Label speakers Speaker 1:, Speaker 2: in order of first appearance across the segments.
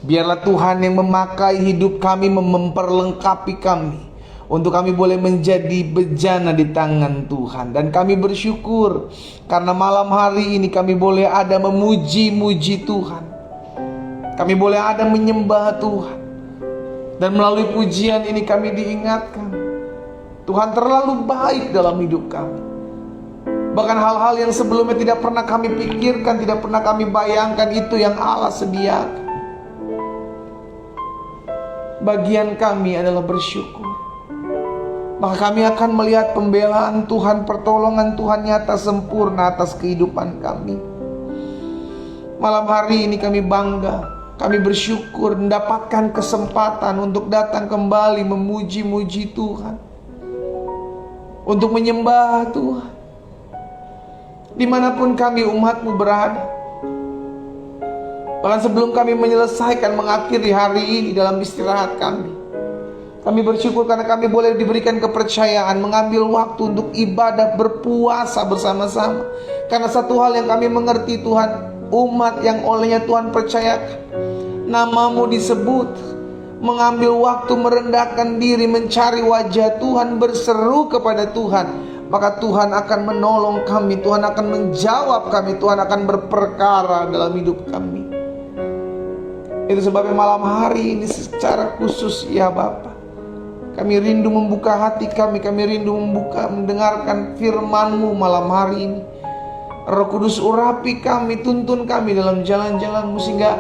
Speaker 1: Biarlah Tuhan yang memakai hidup kami, memperlengkapi kami, untuk kami boleh menjadi bejana di tangan Tuhan. Dan kami bersyukur karena malam hari ini kami boleh ada memuji-muji Tuhan. Kami boleh ada menyembah Tuhan. Dan melalui pujian ini kami diingatkan Tuhan terlalu baik dalam hidup kami. Bahkan hal-hal yang sebelumnya tidak pernah kami pikirkan, tidak pernah kami bayangkan, itu yang Allah sediakan. Bagian kami adalah bersyukur. Maka kami akan melihat pembelaan Tuhan, pertolongan Tuhan nyata sempurna atas kehidupan kami. Malam hari ini kami bangga, kami bersyukur mendapatkan kesempatan untuk datang kembali memuji-muji Tuhan, untuk menyembah Tuhan. Dimanapun kami umat-Mu berada, bahkan sebelum kami menyelesaikan mengakhiri hari ini dalam istirahat kami bersyukur karena kami boleh diberikan kepercayaan mengambil waktu untuk ibadah, berpuasa bersama-sama. Karena satu hal yang kami mengerti Tuhan, umat yang olehnya Tuhan percayakan nama-Mu disebut, mengambil waktu merendahkan diri, mencari wajah Tuhan, berseru kepada Tuhan, maka Tuhan akan menolong kami, Tuhan akan menjawab kami, Tuhan akan berperkara dalam hidup kami. Itu sebabnya malam hari ini secara khusus ya Bapa, kami rindu membuka hati kami rindu mendengarkan firman-Mu malam hari ini. Roh Kudus urapi kami, tuntun kami dalam jalan-jalan-Mu sehingga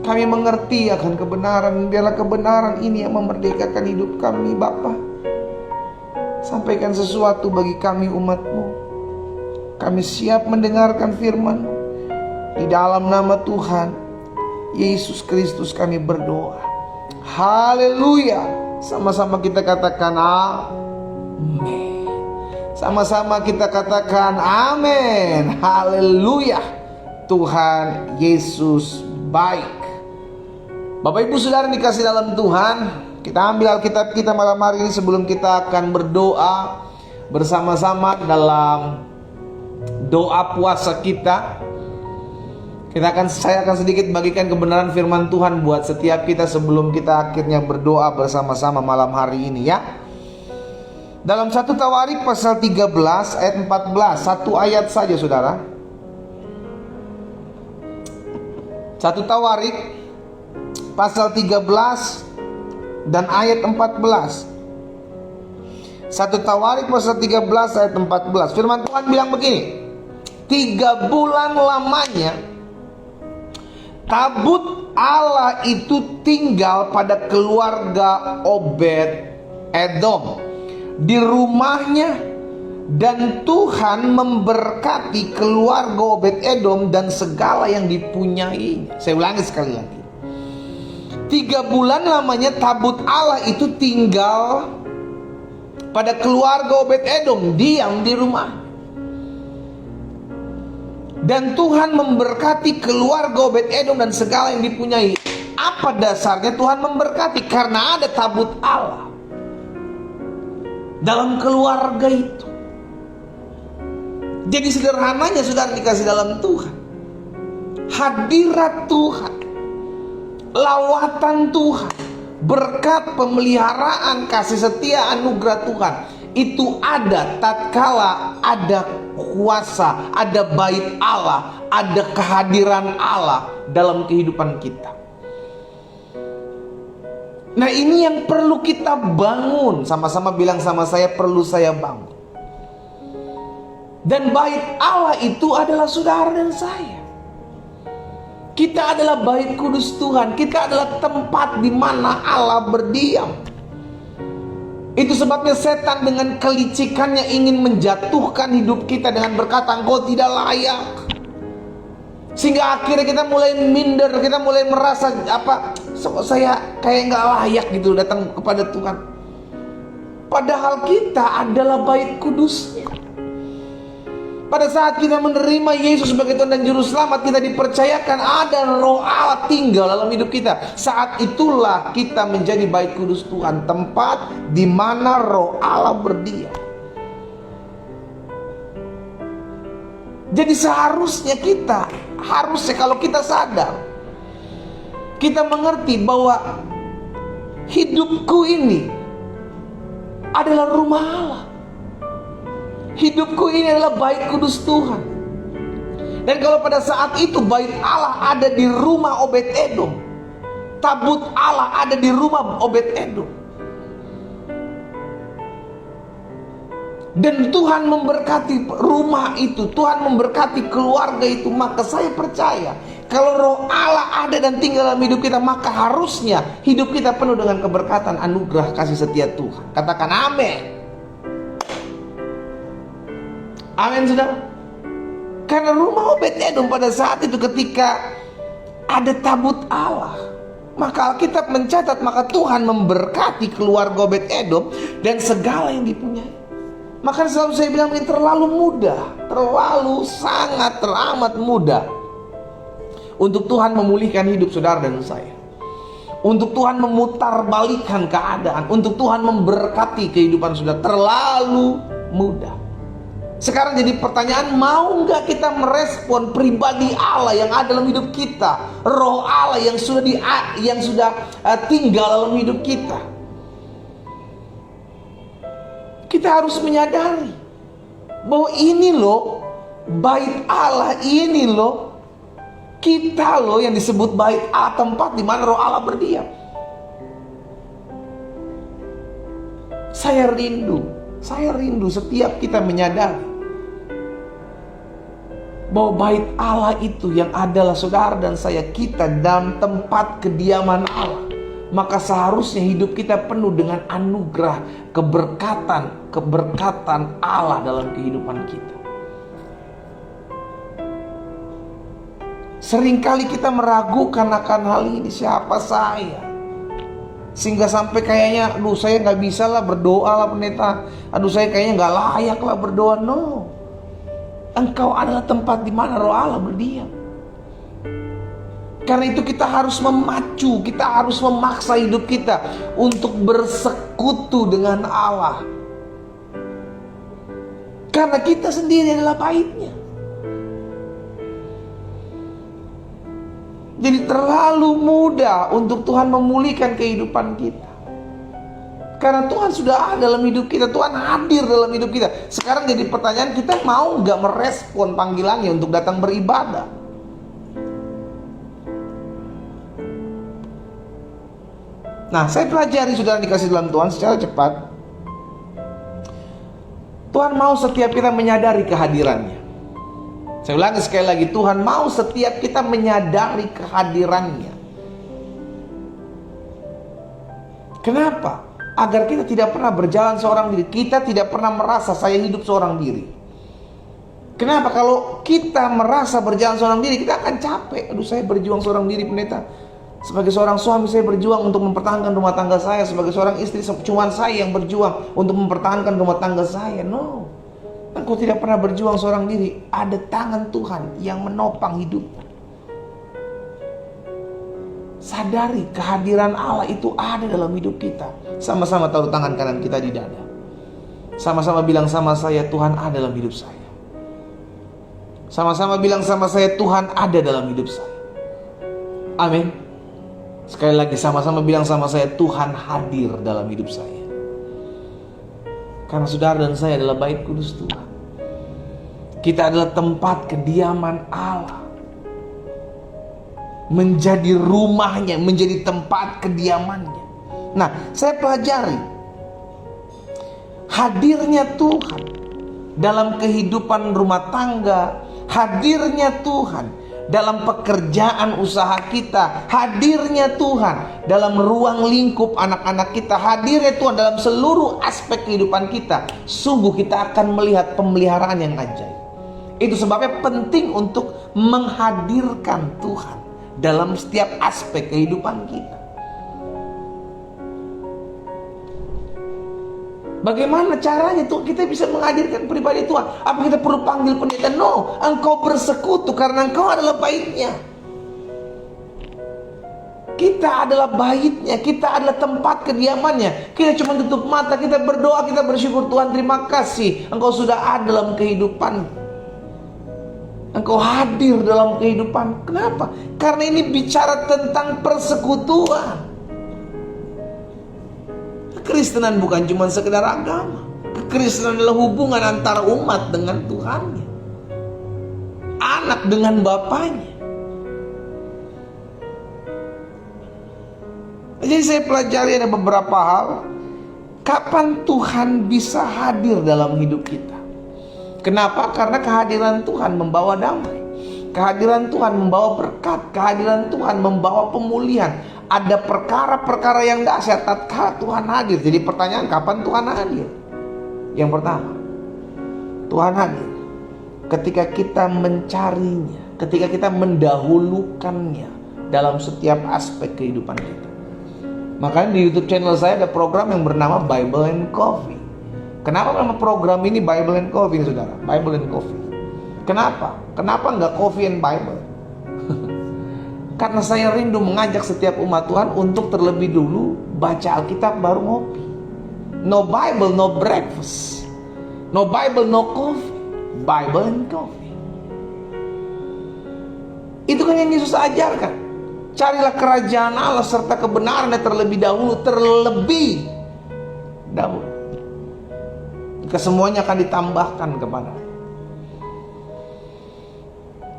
Speaker 1: kami mengerti akan kebenaran. Biarlah kebenaran ini yang memerdekakan hidup kami Bapa. Sampaikan sesuatu bagi kami umat-Mu. Kami siap mendengarkan firman-Mu. Di dalam nama Tuhan Yesus Kristus kami berdoa. Haleluya. Sama-sama kita katakan amin. Sama-sama kita katakan amin. Haleluya. Tuhan Yesus baik. Bapak Ibu Saudara dikasih dalam Tuhan, kita ambil Alkitab kita malam hari ini sebelum kita akan berdoa bersama-sama dalam doa puasa kita. Saya akan sedikit bagikan kebenaran firman Tuhan buat setiap kita sebelum kita akhirnya berdoa bersama-sama malam hari ini ya. Dalam 1 Tawarik pasal 13 ayat 14, satu ayat saja saudara. 1 Tawarik pasal 13 dan ayat 14. 1 Tawarik pasal 13 ayat 14. Firman Tuhan bilang begini, 3 bulan lamanya tabut Allah itu tinggal pada keluarga Obed Edom di rumahnya, dan Tuhan memberkati keluarga Obed Edom dan segala yang dipunyai. Saya ulangi sekali lagi, 3 bulan lamanya tabut Allah itu tinggal pada keluarga Obed Edom, diam di rumah. Dan Tuhan memberkati keluarga Obed Edom dan segala yang dipunyai. Apa dasarnya Tuhan memberkati? Karena ada tabut Allah dalam keluarga itu. Jadi sederhananya saudara dikasih dalam Tuhan, hadirat Tuhan, lawatan Tuhan, berkat pemeliharaan, kasih setia, anugerah Tuhan itu ada tatkala ada kuasa, ada bait Allah, ada kehadiran Allah dalam kehidupan kita. Nah, ini yang perlu kita bangun. Sama-sama bilang sama saya, perlu saya bangun. Dan bait Allah itu adalah saudara dan saya. Kita adalah bait kudus Tuhan. Kita adalah tempat di mana Allah berdiam. Itu sebabnya setan dengan kelicikannya ingin menjatuhkan hidup kita dengan berkata engkau tidak layak. Sehingga akhirnya kita mulai minder, kita mulai merasa saya kayak gak layak gitu datang kepada Tuhan. Padahal kita adalah bait kudusnya. Pada saat kita menerima Yesus sebagai Tuhan dan Juru Selamat, kita dipercayakan ada Roh Allah tinggal dalam hidup kita. Saat itulah kita menjadi bait kudus Tuhan, tempat di mana Roh Allah berdiam. Jadi seharusnya kalau kita sadar, kita mengerti bahwa hidupku ini adalah rumah Allah. Hidupku ini adalah bait kudus Tuhan. Dan kalau pada saat itu bait Allah ada di rumah Obed-Edom, tabut Allah ada di rumah Obed-Edom, dan Tuhan memberkati rumah itu, Tuhan memberkati keluarga itu, maka saya percaya kalau roh Allah ada dan tinggal dalam hidup kita, maka harusnya hidup kita penuh dengan keberkatan, anugerah, kasih setia Tuhan. Katakan amin. Amin, saudara. Karena rumah Obed-Edom pada saat itu ketika ada tabut Allah, maka Alkitab mencatat, maka Tuhan memberkati keluarga Obed-Edom dan segala yang dipunyai. Maka selalu saya bilang ini terlalu mudah, terlalu sangat teramat mudah untuk Tuhan memulihkan hidup saudara dan saya, untuk Tuhan memutarbalikkan keadaan, untuk Tuhan memberkati kehidupan saudara. Terlalu mudah. Sekarang jadi pertanyaan, mau nggak kita merespon pribadi Allah yang ada dalam hidup kita, roh Allah yang sudah tinggal dalam hidup kita? Kita harus menyadari bahwa ini loh bait Allah, ini loh kita loh yang disebut bait Allah, tempat di mana roh Allah berdiam. Saya rindu setiap kita menyadari bahwa bait Allah itu yang adalah saudara dan saya, kita dalam tempat kediaman Allah. Maka seharusnya hidup kita penuh dengan anugerah, keberkatan Allah dalam kehidupan kita. Seringkali kita meragukan akan hal ini, siapa saya? Sehingga sampai kayaknya, aduh saya gak bisa lah berdoa lah pendeta, aduh saya kayaknya gak layak lah berdoa. No, engkau adalah tempat di mana roh Allah berdiam. Karena itu kita harus memacu, kita harus memaksa hidup kita untuk bersekutu dengan Allah. Karena kita sendiri adalah baitnya. Jadi terlalu mudah untuk Tuhan memulihkan kehidupan kita. Karena Tuhan sudah ada dalam hidup kita, Tuhan hadir dalam hidup kita. Sekarang jadi pertanyaan, kita mau gak merespon panggilannya untuk datang beribadah? Nah, saya pelajari saudara dikasih dalam Tuhan secara cepat. Tuhan mau setiap kita menyadari kehadirannya. Saya ulangi sekali lagi, Tuhan mau setiap kita menyadari kehadirannya. Kenapa? Agar kita tidak pernah berjalan seorang diri. Kita tidak pernah merasa saya hidup seorang diri. Kenapa? Kalau kita merasa berjalan seorang diri, kita akan capek. Aduh, saya berjuang seorang diri pendeta. Sebagai seorang suami saya berjuang untuk mempertahankan rumah tangga saya. Sebagai seorang istri cuma saya yang berjuang untuk mempertahankan rumah tangga saya. No, engkau tidak pernah berjuang seorang diri. Ada tangan Tuhan yang menopang hidup. Sadari kehadiran Allah itu ada dalam hidup kita. Sama-sama taruh tangan kanan kita di dada. Sama-sama bilang sama saya, Tuhan ada dalam hidup saya. Sama-sama bilang sama saya, Tuhan ada dalam hidup saya. Amin. Sekali lagi, sama-sama bilang sama saya, Tuhan hadir dalam hidup saya. Karena saudara dan saya adalah bait kudus Tuhan. Kita adalah tempat kediaman Allah. Menjadi rumahnya, menjadi tempat kediamannya. Nah, saya pelajari hadirnya Tuhan dalam kehidupan rumah tangga, hadirnya Tuhan dalam pekerjaan usaha kita, hadirnya Tuhan dalam ruang lingkup anak-anak kita, hadirnya Tuhan dalam seluruh aspek kehidupan kita. Sungguh kita akan melihat pemeliharaan yang ajaib. Itu sebabnya penting untuk menghadirkan Tuhan dalam setiap aspek kehidupan kita. Bagaimana caranya tuh kita bisa menghadirkan pribadi Tuhan? Apa kita perlu panggil pendeta? No, engkau bersekutu karena engkau adalah baitnya. Kita adalah baitnya, kita adalah tempat kediamannya. Kita cuma tutup mata, kita berdoa, kita bersyukur, Tuhan terima kasih engkau sudah ada dalam kehidupan. Engkau hadir dalam kehidupan. Kenapa? Karena ini bicara tentang persekutuan. Kekristenan bukan cuma sekedar agama. Kekristenan adalah hubungan antara umat dengan Tuhannya, anak dengan bapaknya. Jadi saya pelajari ada beberapa hal. Kapan Tuhan bisa hadir dalam hidup kita? Kenapa? Karena kehadiran Tuhan membawa damai. Kehadiran Tuhan membawa berkat. Kehadiran Tuhan membawa pemulihan. Ada perkara-perkara yang dahsyat tatkala Tuhan hadir. Jadi pertanyaan, kapan Tuhan hadir? Yang pertama, Tuhan hadir ketika kita mencarinya, ketika kita mendahulukannya dalam setiap aspek kehidupan kita. Makanya di YouTube channel saya ada program yang bernama Bible and Coffee. Kenapa nama program ini Bible and Coffee, saudara? Bible and Coffee. Kenapa? Kenapa nggak Coffee and Bible? Karena saya rindu mengajak setiap umat Tuhan untuk terlebih dulu baca Alkitab baru ngopi. No Bible, no breakfast. No Bible, no coffee. Bible and Coffee. Itu kan yang Yesus ajarkan. Carilah kerajaan Allah serta kebenarannya terlebih dahulu. Kesemuanya akan ditambahkan kepada.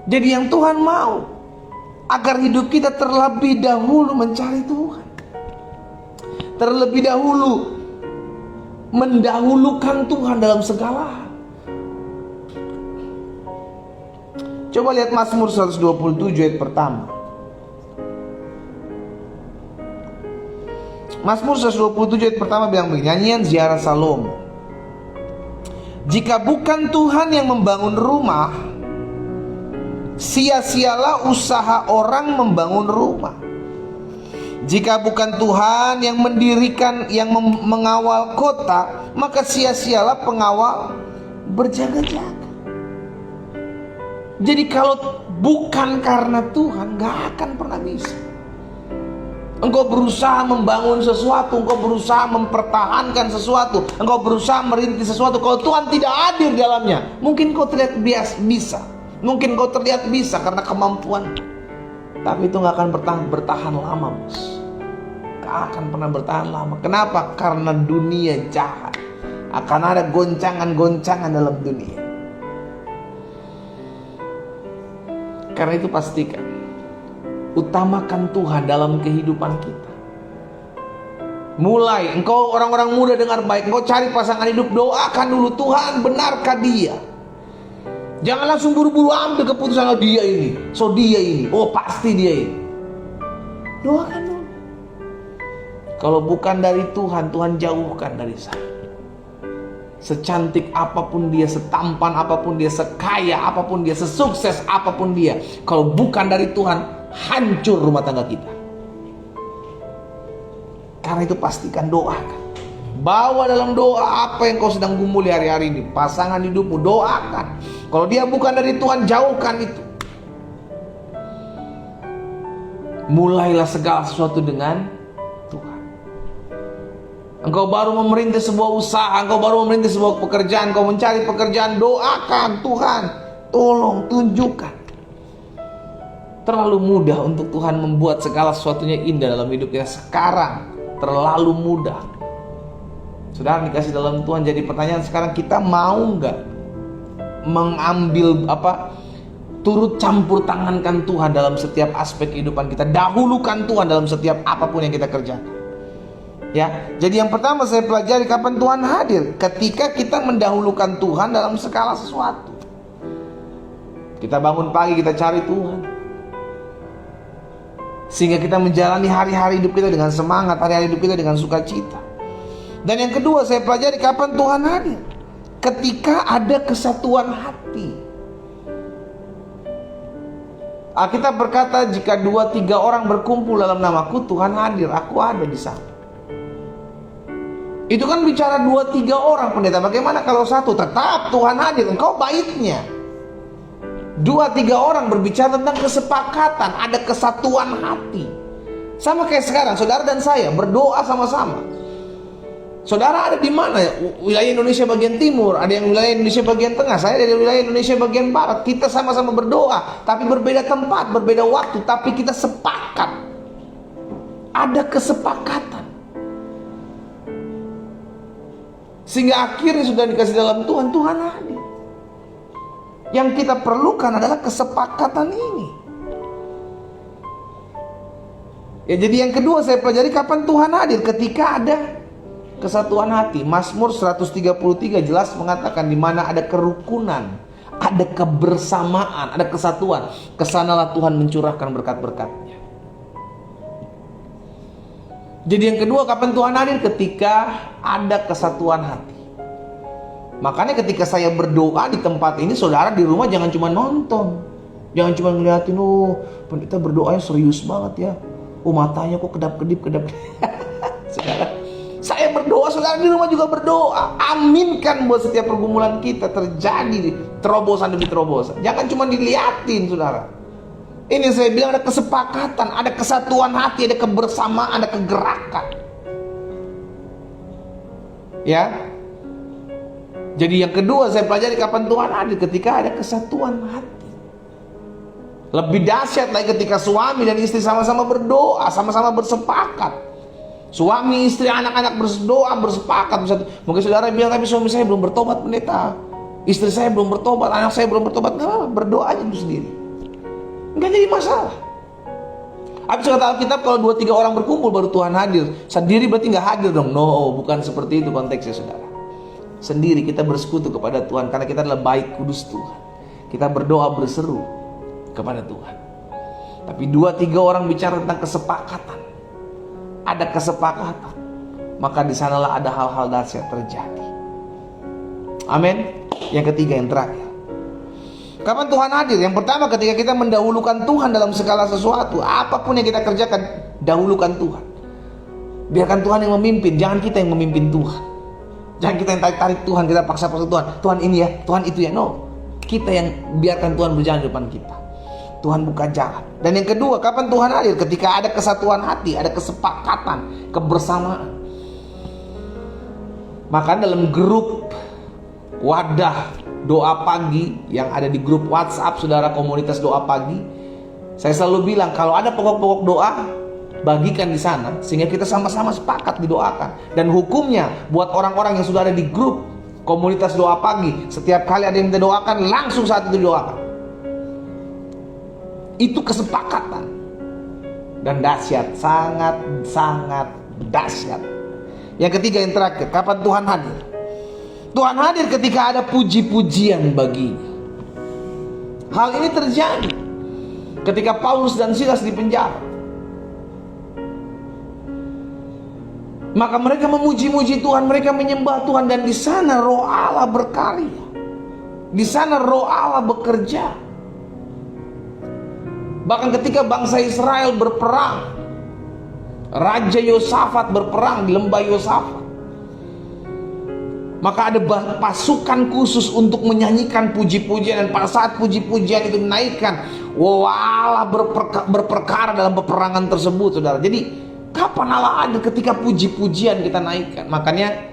Speaker 1: Jadi yang Tuhan mau agar hidup kita terlebih dahulu mencari Tuhan, terlebih dahulu mendahulukan Tuhan dalam segala hal. Coba lihat Mazmur 127 ayat pertama. Mazmur 127 ayat pertama bilang begini, nyanyian ziarah Salomo. Jika bukan Tuhan yang membangun rumah, sia-sialah usaha orang membangun rumah. Jika bukan Tuhan yang mendirikan, yang mengawal kota, maka sia-sialah pengawal berjaga-jaga. Jadi kalau bukan karena Tuhan, gak akan pernah bisa. Engkau berusaha membangun sesuatu, engkau berusaha mempertahankan sesuatu, engkau berusaha merintis sesuatu. Kalau Tuhan tidak hadir dalamnya, mungkin kau terlihat bisa, mungkin kau terlihat bisa karena kemampuan, tapi itu gak akan bertahan lama, bos. Gak akan pernah bertahan lama. Kenapa? Karena dunia jahat. Akan ada goncangan-goncangan dalam dunia. Karena itu pastikan utamakan Tuhan dalam kehidupan kita. Mulai engkau orang-orang muda dengar baik, engkau cari pasangan hidup, doakan dulu, Tuhan benarkah dia? Jangan langsung buru-buru ambil keputusan, oh dia ini, so dia ini, oh pasti dia ini. Doakan dulu. Kalau bukan dari Tuhan, Tuhan jauhkan dari saya. Secantik apapun dia, setampan apapun dia, sekaya apapun dia, sesukses apapun dia, kalau bukan dari Tuhan, hancur rumah tangga kita. Karena itu pastikan doakan. Bawa dalam doa apa yang kau sedang gumuli hari-hari ini. Pasangan hidupmu, doakan. Kalau dia bukan dari Tuhan, jauhkan itu. Mulailah segala sesuatu dengan Tuhan. Engkau baru merintis sebuah usaha, engkau baru merintis sebuah pekerjaan, engkau mencari pekerjaan, doakan Tuhan, tolong tunjukkan. Terlalu mudah untuk Tuhan membuat segala sesuatunya indah dalam hidup kita sekarang. Terlalu mudah. Saudara dikasih dalam Tuhan, jadi pertanyaan sekarang, kita mau nggak mengambil turut campur tangankan Tuhan dalam setiap aspek kehidupan kita, dahulukan Tuhan dalam setiap apapun yang kita kerjakan. Ya, jadi yang pertama saya pelajari kapan Tuhan hadir, ketika kita mendahulukan Tuhan dalam segala sesuatu. Kita bangun pagi, kita cari Tuhan, sehingga kita menjalani hari-hari hidup kita dengan semangat, hari-hari hidup kita dengan sukacita. Dan yang kedua saya pelajari kapan Tuhan hadir, ketika ada kesatuan hati. Alkitab berkata, jika 2-3 orang berkumpul dalam namaku, Tuhan hadir, aku ada di sana. Itu kan bicara 2-3 orang, pendeta. Bagaimana kalau satu? Tetap Tuhan hadir, engkau baiknya 2-3 orang berbicara tentang kesepakatan, ada kesatuan hati. Sama kayak sekarang, saudara dan saya berdoa sama-sama. Saudara ada di mana? Wilayah Indonesia bagian timur, ada yang wilayah Indonesia bagian tengah, saya dari wilayah Indonesia bagian barat. Kita sama-sama berdoa, tapi berbeda tempat, berbeda waktu, tapi kita sepakat. Ada kesepakatan. Sehingga akhirnya sudah dikasih dalam Tuhan, Tuhan hadir. Yang kita perlukan adalah kesepakatan ini. Ya, jadi yang kedua saya pelajari, kapan Tuhan hadir? Ketika ada kesatuan hati. Mazmur 133 jelas mengatakan di mana ada kerukunan, ada kebersamaan, ada kesatuan, kesanalah Tuhan mencurahkan berkat-berkat-Nya. Jadi yang kedua, kapan Tuhan hadir? Ketika ada kesatuan hati. Makanya ketika saya berdoa di tempat ini, saudara di rumah jangan cuma nonton, jangan cuma ngeliatin, oh pendeta berdoanya serius banget ya, oh matanya kok kedap-kedip. Saudara, saya berdoa, saudara di rumah juga berdoa. Aminkan buat setiap pergumulan kita terjadi terobosan demi terobosan. Jangan cuma diliatin, saudara. Ini saya bilang ada kesepakatan, ada kesatuan hati, ada kebersamaan, ada kegerakan. Ya. Jadi yang kedua saya pelajari kapan Tuhan hadir, ketika ada kesatuan hati. Lebih dahsyat lagi ketika suami dan istri sama-sama berdoa, sama-sama bersepakat. Suami, istri, anak-anak berdoa, bersepakat. Mungkin saudara bilang, tapi suami saya belum bertobat pendeta, istri saya belum bertobat, anak saya belum bertobat. Nggak, berdoa aja itu sendiri, nggak jadi masalah. Habis kata Alkitab, kalau 2-3 orang berkumpul baru Tuhan hadir. Sendiri berarti nggak hadir dong. No, bukan seperti itu konteksnya, saudara. Sendiri kita bersekutu kepada Tuhan, karena kita adalah baik kudus Tuhan. Kita berdoa berseru kepada Tuhan. Tapi 2-3 orang bicara tentang kesepakatan, ada kesepakatan, maka di sanalah ada hal-hal dahsyat terjadi. Amin. Yang ketiga, yang terakhir, kapan Tuhan hadir? Yang pertama, ketika kita mendahulukan Tuhan dalam segala sesuatu. Apapun yang kita kerjakan, dahulukan Tuhan. Biarkan Tuhan yang memimpin, jangan kita yang memimpin Tuhan. Jangan kita yang tarik-tarik Tuhan, kita paksa-paksa Tuhan. Tuhan ini ya, Tuhan itu ya. No, kita yang biarkan Tuhan berjalan di depan kita. Tuhan buka jalan. Dan yang kedua, kapan Tuhan hadir? Ketika ada kesatuan hati, ada kesepakatan, kebersamaan. Maka dalam grup wadah doa pagi yang ada di grup WhatsApp saudara, komunitas doa pagi, saya selalu bilang kalau ada pokok-pokok doa, bagikan di sana sehingga kita sama-sama sepakat didoakan. Dan hukumnya buat orang-orang yang sudah ada di grup komunitas doa pagi, setiap kali ada yang kita doakan, langsung saat itu didoakan. Itu kesepakatan dan dahsyat, sangat dahsyat. Yang ketiga, yang terakhir, kapan Tuhan hadir? Tuhan hadir ketika ada puji-pujian baginya. Hal ini terjadi ketika Paulus dan Silas di penjara. Maka mereka memuji-muji Tuhan, mereka menyembah Tuhan, dan di sana Roh Allah berkarya. Di sana Roh Allah bekerja. Bahkan ketika bangsa Israel berperang, Raja Yosafat berperang di lembah Yosafat, maka ada pasukan khusus untuk menyanyikan puji-pujian. Dan pada saat puji-pujian itu dinaikkan, Allah berperkara dalam peperangan tersebut, saudara. Jadi kapan Allah ada? Ketika puji-pujian kita naikkan. Makanya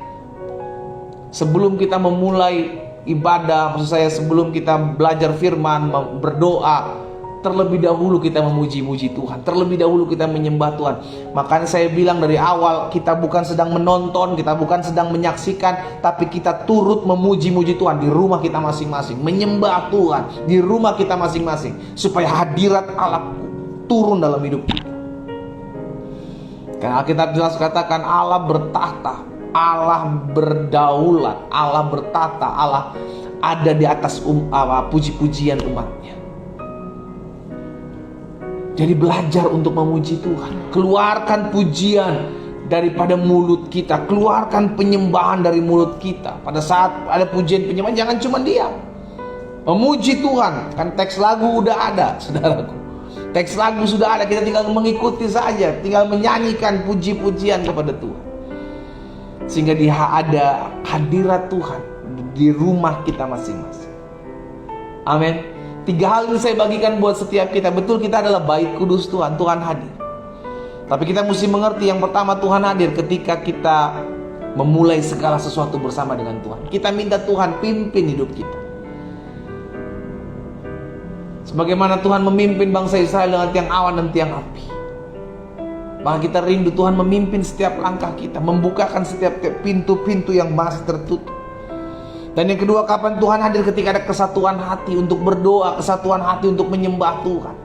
Speaker 1: sebelum kita memulai ibadah, maksud saya sebelum kita belajar firman, berdoa, terlebih dahulu kita memuji-muji Tuhan, terlebih dahulu kita menyembah Tuhan. Makanya saya bilang dari awal, kita bukan sedang menonton, kita bukan sedang menyaksikan, tapi kita turut memuji-muji Tuhan di rumah kita masing-masing, menyembah Tuhan di rumah kita masing-masing, supaya hadirat Allah turun dalam hidup kita. Karena Alkitab jelas katakan Allah bertahta, Allah berdaulat, Allah bertata, Allah ada di atas puji-pujian umatnya. Jadi belajar untuk memuji Tuhan. Keluarkan pujian daripada mulut kita, keluarkan penyembahan dari mulut kita. Pada saat ada pujian penyembahan, jangan cuma diam, memuji Tuhan. Kan teks lagu udah ada, saudaraku. Teks lagu sudah ada, kita tinggal mengikuti saja, tinggal menyanyikan puji-pujian kepada Tuhan. Sehingga dia ada hadirat Tuhan di rumah kita masing-masing. Amin. 3 hal ini saya bagikan buat setiap kita. Betul, kita adalah baik kudus Tuhan, Tuhan hadir. Tapi kita mesti mengerti, yang pertama Tuhan hadir ketika kita memulai segala sesuatu bersama dengan Tuhan. Kita minta Tuhan pimpin hidup kita. Sebagaimana Tuhan memimpin bangsa Israel dengan tiang awan dan tiang api, maka kita rindu Tuhan memimpin setiap langkah kita, membukakan setiap pintu-pintu yang masih tertutup. Dan yang kedua, kapan Tuhan hadir? Ketika ada kesatuan hati untuk berdoa, kesatuan hati untuk menyembah Tuhan.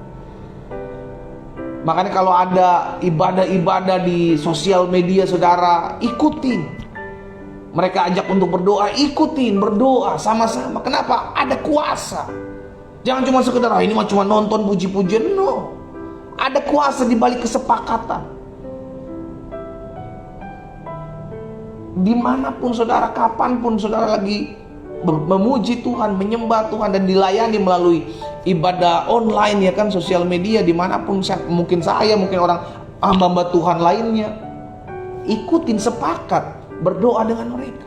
Speaker 1: Makanya kalau ada ibadah-ibadah di sosial media, saudara, ikutin. Mereka ajak untuk berdoa, ikutin, berdoa sama-sama. Kenapa? Ada kuasa. Jangan cuma sekedar, ini mah cuma nonton puji-pujian. No. Ada kuasa di balik kesepakatan. Dimanapun saudara, kapanpun saudara lagi memuji Tuhan, menyembah Tuhan, dan dilayani melalui ibadah online, ya kan, sosial media, dimanapun, mungkin saya, mungkin orang hamba Tuhan lainnya, ikutin, sepakat berdoa dengan mereka,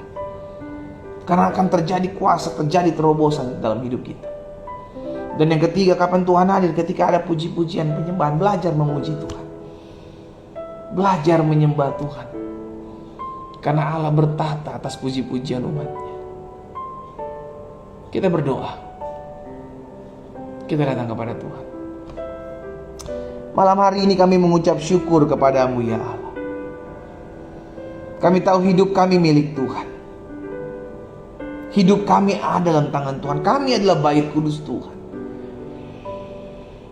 Speaker 1: karena akan terjadi kuasa, terjadi terobosan dalam hidup kita. Dan yang ketiga, kapan Tuhan hadir? Ketika ada puji-pujian, penyembahan. Belajar memuji Tuhan, belajar menyembah Tuhan, karena Allah bertahta atas puji-pujian umatnya. Kita berdoa, kita datang kepada Tuhan. Malam hari ini kami mengucap syukur kepadamu ya Allah. Kami tahu hidup kami milik Tuhan. Hidup kami ada dalam tangan Tuhan. Kami adalah bait kudus Tuhan.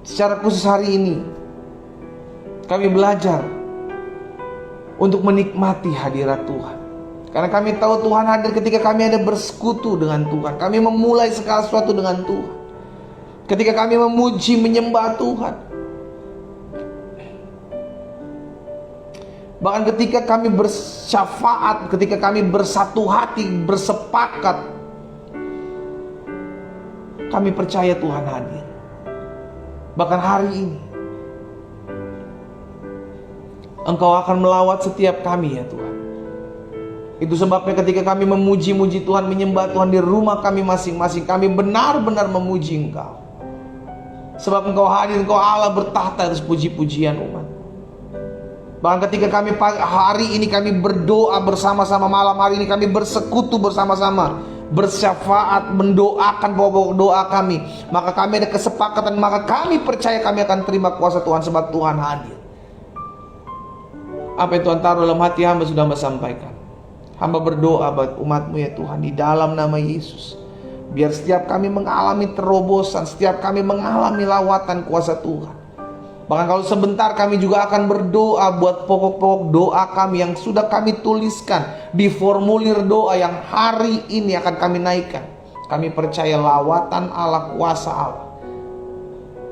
Speaker 1: Secara khusus hari ini kami belajar untuk menikmati hadirat Tuhan. Karena kami tahu Tuhan hadir ketika kami ada bersekutu dengan Tuhan. Kami memulai segala sesuatu dengan Tuhan. Ketika kami memuji, menyembah Tuhan. Bahkan ketika kami bersyafaat, ketika kami bersatu hati, bersepakat, kami percaya Tuhan hadir. Bahkan hari ini Engkau akan melawat setiap kami ya Tuhan. Itu sebabnya ketika kami memuji-muji Tuhan, menyembah Tuhan di rumah kami masing-masing, kami benar-benar memuji Engkau. Sebab Engkau hadir, Engkau Allah bertahta atas puji-pujian umat. Bahkan ketika kami hari ini kami berdoa bersama-sama, malam hari ini kami bersekutu bersama-sama, bersyafaat, mendoakan pokok doa kami, maka kami ada kesepakatan, maka kami percaya kami akan terima kuasa Tuhan sebab Tuhan hadir. Apa yang Tuhan taruh dalam hati hamba sudah hamba sampaikan. Hamba berdoa buat umat-Mu ya Tuhan, di dalam nama Yesus, biar setiap kami mengalami terobosan, setiap kami mengalami lawatan kuasa Tuhan. Bahkan kalau sebentar kami juga akan berdoa buat pokok-pokok doa kami yang sudah kami tuliskan di formulir doa yang hari ini akan kami naikkan. Kami percaya lawatan Allah, kuasa Allah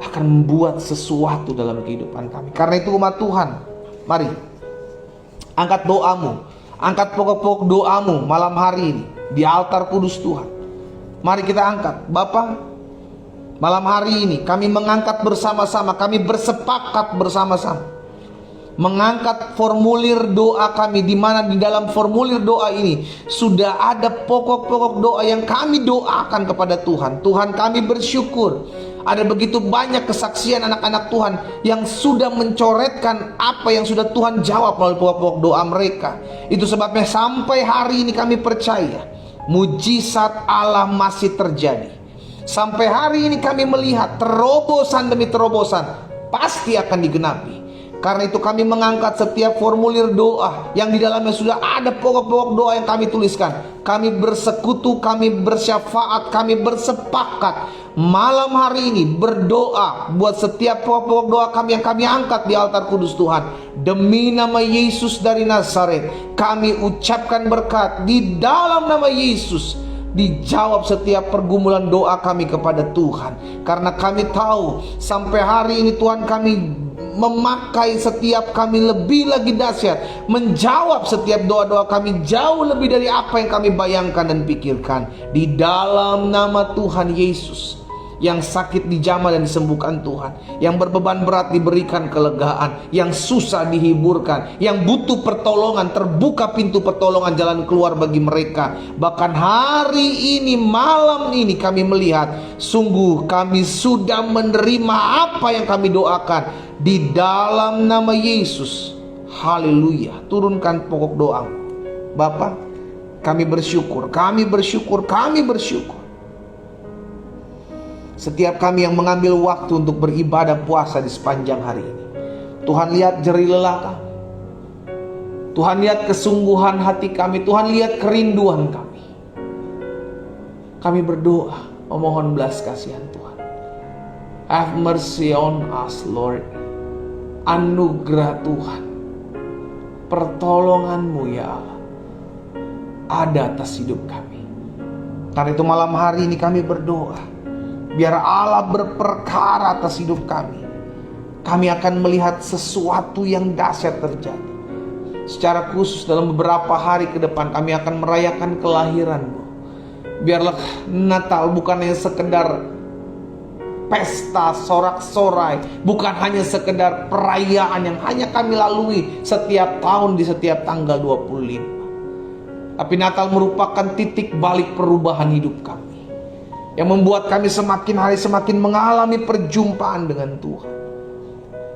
Speaker 1: akan membuat sesuatu dalam kehidupan kami. Karena itu umat Tuhan, mari angkat doamu, angkat pokok-pokok doamu malam hari ini di altar kudus Tuhan. Mari kita angkat. Bapa, malam hari ini kami mengangkat bersama-sama, kami bersepakat bersama-sama mengangkat formulir doa kami, di mana di dalam formulir doa ini sudah ada pokok-pokok doa yang kami doakan kepada Tuhan. Tuhan, kami bersyukur ada begitu banyak kesaksian anak-anak Tuhan yang sudah mencoretkan apa yang sudah Tuhan jawab melalui pokok-pokok doa mereka. Itu sebabnya sampai hari ini kami percaya mujizat Allah masih terjadi. Sampai hari ini kami melihat terobosan demi terobosan pasti akan digenapi. Karena itu kami mengangkat setiap formulir doa yang di dalamnya sudah ada pokok-pokok doa yang kami tuliskan. Kami bersekutu, kami bersyafaat, kami bersepakat malam hari ini berdoa buat setiap pokok-pokok doa kami yang kami angkat di altar kudus Tuhan. Demi nama Yesus dari Nazaret, kami ucapkan berkat di dalam nama Yesus. Dijawab setiap pergumulan doa kami kepada Tuhan. Karena kami tahu sampai hari ini Tuhan kami memakai setiap kami lebih lagi dahsyat, menjawab setiap doa-doa kami jauh lebih dari apa yang kami bayangkan dan pikirkan. Di dalam nama Tuhan Yesus, yang sakit dijamah dan disembuhkan Tuhan, yang berbeban berat diberikan kelegaan, yang susah dihiburkan, yang butuh pertolongan terbuka pintu pertolongan, jalan keluar bagi mereka. Bahkan hari ini, malam ini kami melihat sungguh kami sudah menerima apa yang kami doakan di dalam nama Yesus. Haleluya. Turunkan pokok doa Bapa, kami bersyukur. Setiap kami yang mengambil waktu untuk beribadah puasa di sepanjang hari ini, Tuhan lihat jerih lelah kami. Tuhan lihat kesungguhan hati kami. Tuhan lihat kerinduan kami. Kami berdoa memohon belas kasihan Tuhan. Have mercy on us, Lord. Anugerah Tuhan, pertolongan-Mu ya Allah, ada atas hidup kami. Karena itu malam hari ini kami berdoa, biar Allah berperkara atas hidup kami. Kami akan melihat sesuatu yang dahsyat terjadi. Secara khusus dalam beberapa hari ke depan kami akan merayakan kelahiran-Mu. Biarlah Natal bukan hanya sekedar pesta sorak-sorai, bukan hanya sekedar perayaan yang hanya kami lalui setiap tahun di setiap tanggal 25. Tapi Natal merupakan titik balik perubahan hidup kami, yang membuat kami semakin hari semakin mengalami perjumpaan dengan Tuhan,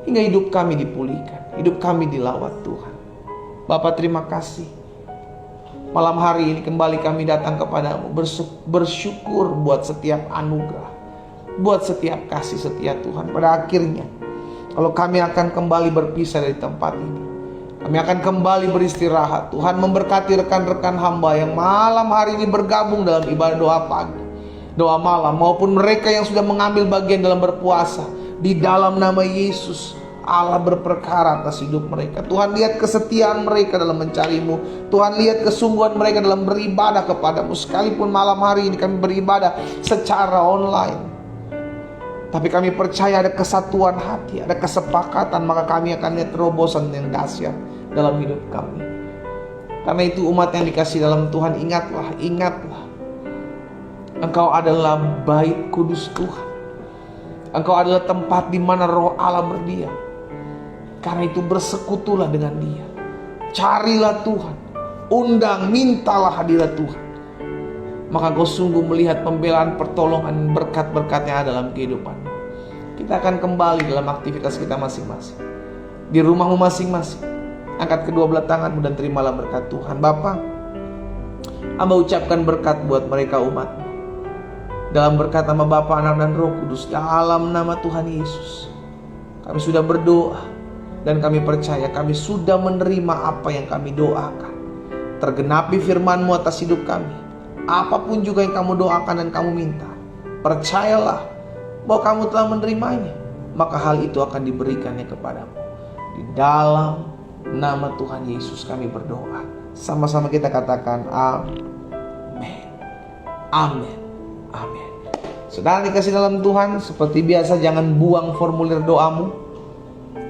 Speaker 1: hingga hidup kami dipulihkan, hidup kami dilawat Tuhan. Bapa, terima kasih. Malam hari ini kembali kami datang kepadamu, bersyukur buat setiap anugerah, buat setiap kasih setia Tuhan. Pada akhirnya, kalau kami akan kembali berpisah dari tempat ini, kami akan kembali beristirahat. Tuhan memberkati rekan-rekan hamba yang malam hari ini bergabung dalam ibadah doa pagi, doa malam, maupun mereka yang sudah mengambil bagian dalam berpuasa. Di dalam nama Yesus, Allah berperkara atas hidup mereka. Tuhan lihat kesetiaan mereka dalam mencari-Mu. Tuhan lihat kesungguhan mereka dalam beribadah kepada-Mu. Sekalipun malam hari ini kami beribadah secara online, tapi kami percaya ada kesatuan hati, ada kesepakatan, maka kami akan lihat terobosan yang dahsyat dalam hidup kami. Karena itu umat yang dikasihi dalam Tuhan, ingatlah, Engkau adalah bait kudus Tuhan. Engkau adalah tempat di mana Roh Allah berdiam. Karena itu bersekutulah dengan Dia. Carilah Tuhan, undang, mintalah hadirat Tuhan. Maka kau sungguh melihat pembelaan, pertolongan, berkat-berkat yang ada dalam kehidupanmu. Kita akan kembali dalam aktivitas kita masing-masing, di rumahmu masing-masing. Angkat kedua belah tanganmu dan terimalah berkat Tuhan. Bapa, Hamba ucapkan berkat buat mereka umat-Mu. Dalam berkat nama Bapa, Anak dan Roh Kudus, dalam nama Tuhan Yesus, kami sudah berdoa. Dan kami percaya kami sudah menerima apa yang kami doakan. Tergenapi firman-Mu atas hidup kami. Apapun juga yang kamu doakan dan kamu minta, percayalah bahwa kamu telah menerimanya. Maka hal itu akan diberikannya kepadamu. Di dalam nama Tuhan Yesus kami berdoa. Sama-sama kita katakan amin. Amin. Amin. Saudara dikasih dalam Tuhan, seperti biasa jangan buang formulir doamu.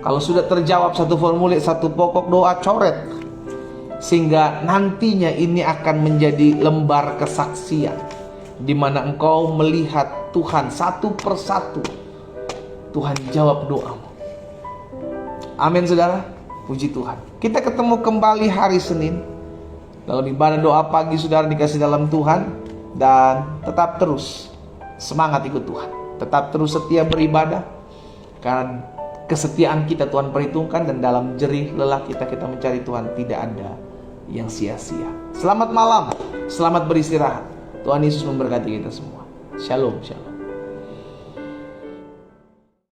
Speaker 1: Kalau sudah terjawab satu formulir, satu pokok doa, coret. Sehingga nantinya ini akan menjadi lembar kesaksian, di mana engkau melihat Tuhan satu persatu. Tuhan jawab doamu. Amin saudara. Puji Tuhan. Kita ketemu kembali hari Senin dalam ibadah doa pagi saudara dikasih dalam Tuhan. Dan tetap terus semangat ikut Tuhan. Tetap terus setia beribadah. Karena kesetiaan kita Tuhan perhitungkan, dan dalam jerih lelah kita mencari Tuhan tidak ada yang sia-sia. Selamat malam, selamat beristirahat. Tuhan Yesus memberkati kita semua. Shalom, shalom.